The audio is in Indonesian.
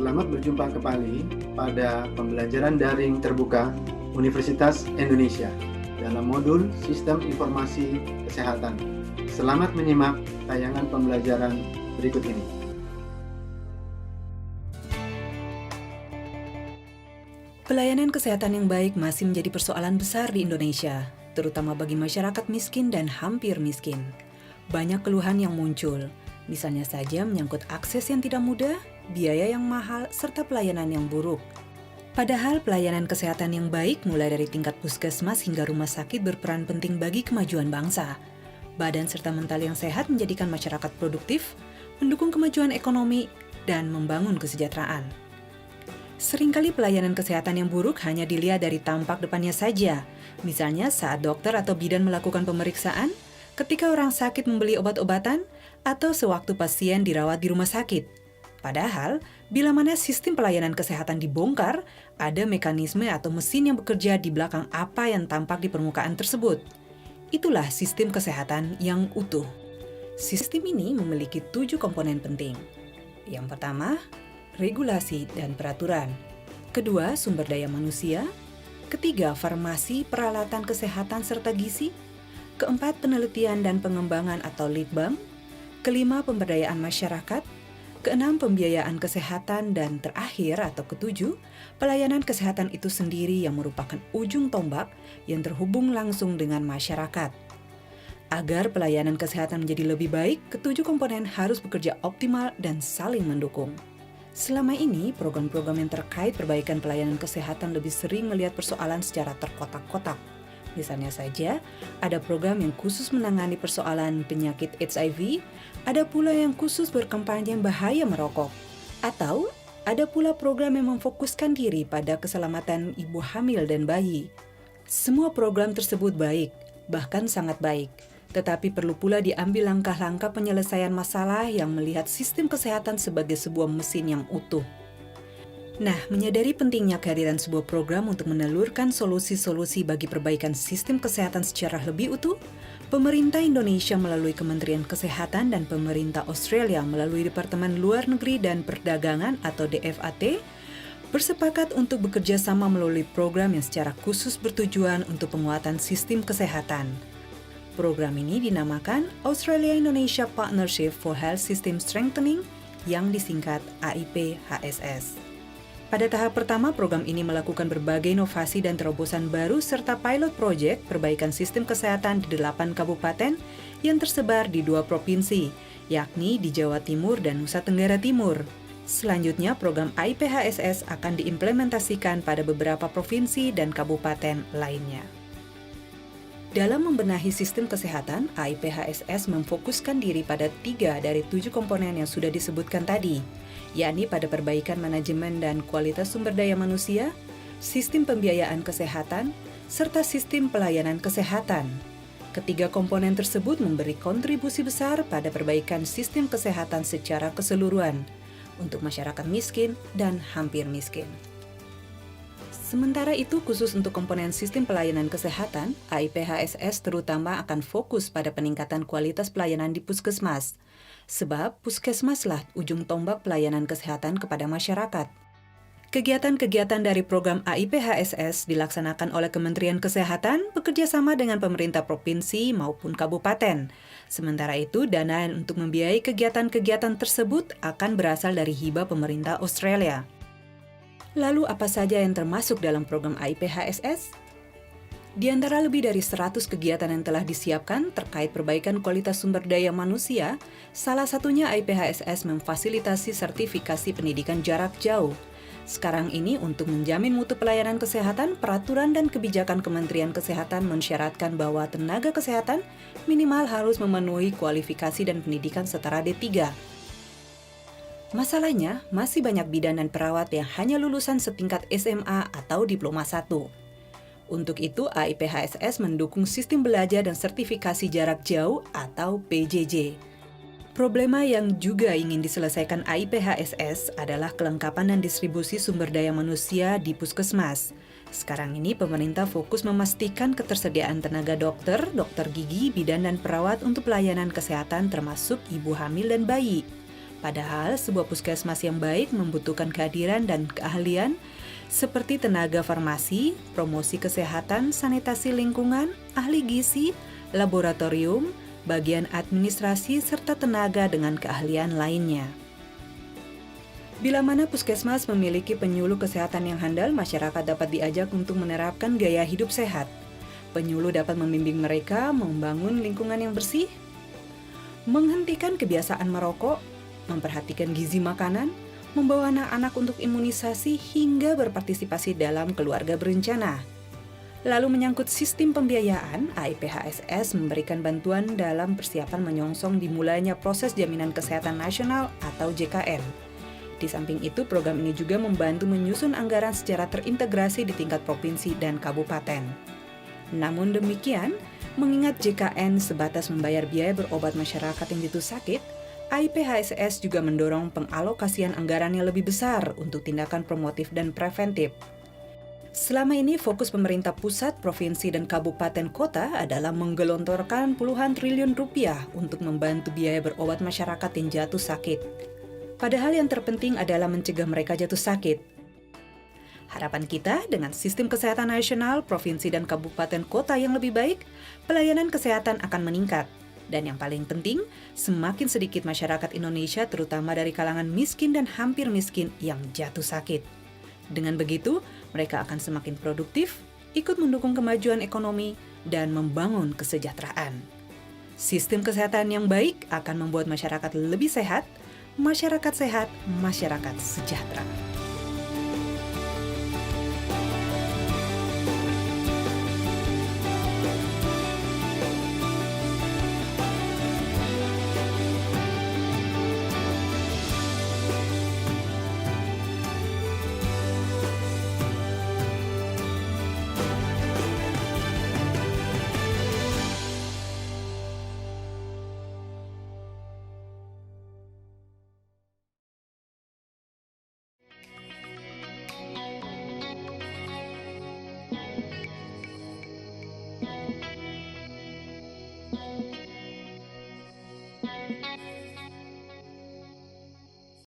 Selamat berjumpa kembali pada pembelajaran daring terbuka Universitas Indonesia dalam modul Sistem Informasi Kesehatan. Selamat menyimak tayangan pembelajaran berikut ini. Pelayanan kesehatan yang baik masih menjadi persoalan besar di Indonesia, terutama bagi masyarakat miskin dan hampir miskin. Banyak keluhan yang muncul, misalnya saja menyangkut akses yang tidak mudah, biaya yang mahal, serta pelayanan yang buruk. Padahal pelayanan kesehatan yang baik mulai dari tingkat puskesmas hingga rumah sakit berperan penting bagi kemajuan bangsa. Badan serta mental yang sehat menjadikan masyarakat produktif, mendukung kemajuan ekonomi, dan membangun kesejahteraan. Seringkali pelayanan kesehatan yang buruk hanya dilihat dari tampak depannya saja. Misalnya saat dokter atau bidan melakukan pemeriksaan, ketika orang sakit membeli obat-obatan, atau sewaktu pasien dirawat di rumah sakit. Padahal, bila mana sistem pelayanan kesehatan dibongkar, ada mekanisme atau mesin yang bekerja di belakang apa yang tampak di permukaan tersebut. Itulah sistem kesehatan yang utuh. Sistem ini memiliki 7 komponen penting. Yang pertama, regulasi dan peraturan. Kedua, sumber daya manusia. Ketiga, farmasi, peralatan kesehatan serta gizi. Keempat, penelitian dan pengembangan atau litbang. Kelima, pemberdayaan masyarakat. Keenam, pembiayaan kesehatan. Dan terakhir atau ketujuh, pelayanan kesehatan itu sendiri yang merupakan ujung tombak yang terhubung langsung dengan masyarakat. Agar pelayanan kesehatan menjadi lebih baik, ketujuh komponen harus bekerja optimal dan saling mendukung. Selama ini, program-program yang terkait perbaikan pelayanan kesehatan lebih sering melihat persoalan secara terkotak-kotak. Misalnya saja, ada program yang khusus menangani persoalan penyakit HIV, ada pula yang khusus berkampanye bahaya merokok, atau ada pula program yang memfokuskan diri pada keselamatan ibu hamil dan bayi. Semua program tersebut baik, bahkan sangat baik. Tetapi perlu pula diambil langkah-langkah penyelesaian masalah yang melihat sistem kesehatan sebagai sebuah mesin yang utuh. Nah, menyadari pentingnya kehadiran sebuah program untuk menelurkan solusi-solusi bagi perbaikan sistem kesehatan secara lebih utuh, pemerintah Indonesia melalui Kementerian Kesehatan dan pemerintah Australia melalui Departemen Luar Negeri dan Perdagangan atau DFAT, bersepakat untuk bekerja sama melalui program yang secara khusus bertujuan untuk penguatan sistem kesehatan. Program ini dinamakan Australia-Indonesia Partnership for Health System Strengthening yang disingkat AIPHSS. Pada tahap pertama, program ini melakukan berbagai inovasi dan terobosan baru serta pilot project perbaikan sistem kesehatan di 8 kabupaten yang tersebar di 2 provinsi, yakni di Jawa Timur dan Nusa Tenggara Timur. Selanjutnya, program AIPHSS akan diimplementasikan pada beberapa provinsi dan kabupaten lainnya. Dalam membenahi sistem kesehatan, AIPHSS memfokuskan diri pada 3 dari 7 komponen yang sudah disebutkan tadi, yakni pada perbaikan manajemen dan kualitas sumber daya manusia, sistem pembiayaan kesehatan, serta sistem pelayanan kesehatan. Ketiga komponen tersebut memberi kontribusi besar pada perbaikan sistem kesehatan secara keseluruhan untuk masyarakat miskin dan hampir miskin. Sementara itu, khusus untuk komponen sistem pelayanan kesehatan, AIPHSS terutama akan fokus pada peningkatan kualitas pelayanan di puskesmas, sebab puskesmaslah ujung tombak pelayanan kesehatan kepada masyarakat. Kegiatan-kegiatan dari program AIPHSS dilaksanakan oleh Kementerian Kesehatan bekerjasama dengan pemerintah provinsi maupun kabupaten. Sementara itu, dana untuk membiayai kegiatan-kegiatan tersebut akan berasal dari hibah pemerintah Australia. Lalu apa saja yang termasuk dalam program AIPHSS? Di antara lebih dari 100 kegiatan yang telah disiapkan terkait perbaikan kualitas sumber daya manusia, salah satunya AIPHSS memfasilitasi sertifikasi pendidikan jarak jauh. Sekarang ini untuk menjamin mutu pelayanan kesehatan, peraturan dan kebijakan Kementerian Kesehatan mensyaratkan bahwa tenaga kesehatan minimal harus memenuhi kualifikasi dan pendidikan setara D3. Masalahnya, masih banyak bidan dan perawat yang hanya lulusan setingkat SMA atau Diploma 1. Untuk itu, AIPHSS mendukung sistem belajar dan sertifikasi jarak jauh atau PJJ. Problema yang juga ingin diselesaikan AIPHSS adalah kelengkapan dan distribusi sumber daya manusia di puskesmas. Sekarang ini pemerintah fokus memastikan ketersediaan tenaga dokter, dokter gigi, bidan dan perawat untuk pelayanan kesehatan termasuk ibu hamil dan bayi. Padahal sebuah puskesmas yang baik membutuhkan kehadiran dan keahlian seperti tenaga farmasi, promosi kesehatan, sanitasi lingkungan, ahli gizi, laboratorium, bagian administrasi, serta tenaga dengan keahlian lainnya. Bila mana puskesmas memiliki penyuluh kesehatan yang handal, masyarakat dapat diajak untuk menerapkan gaya hidup sehat. Penyuluh dapat membimbing mereka membangun lingkungan yang bersih, menghentikan kebiasaan merokok, memperhatikan gizi makanan, membawa anak-anak untuk imunisasi hingga berpartisipasi dalam keluarga berencana. Lalu menyangkut sistem pembiayaan, AIPHSS memberikan bantuan dalam persiapan menyongsong dimulainya proses Jaminan Kesehatan Nasional atau JKN. Di samping itu, program ini juga membantu menyusun anggaran secara terintegrasi di tingkat provinsi dan kabupaten. Namun demikian, mengingat JKN sebatas membayar biaya berobat masyarakat yang jatuh sakit, AIPHSS juga mendorong pengalokasian anggaran yang lebih besar untuk tindakan promotif dan preventif. Selama ini fokus pemerintah pusat, provinsi, dan kabupaten kota adalah menggelontorkan puluhan triliun rupiah untuk membantu biaya berobat masyarakat yang jatuh sakit. Padahal yang terpenting adalah mencegah mereka jatuh sakit. Harapan kita dengan sistem kesehatan nasional, provinsi, dan kabupaten kota yang lebih baik, pelayanan kesehatan akan meningkat. Dan yang paling penting, semakin sedikit masyarakat Indonesia, terutama dari kalangan miskin dan hampir miskin yang jatuh sakit. Dengan begitu, mereka akan semakin produktif, ikut mendukung kemajuan ekonomi, dan membangun kesejahteraan. Sistem kesehatan yang baik akan membuat masyarakat lebih sehat, masyarakat sehat, masyarakat sejahtera.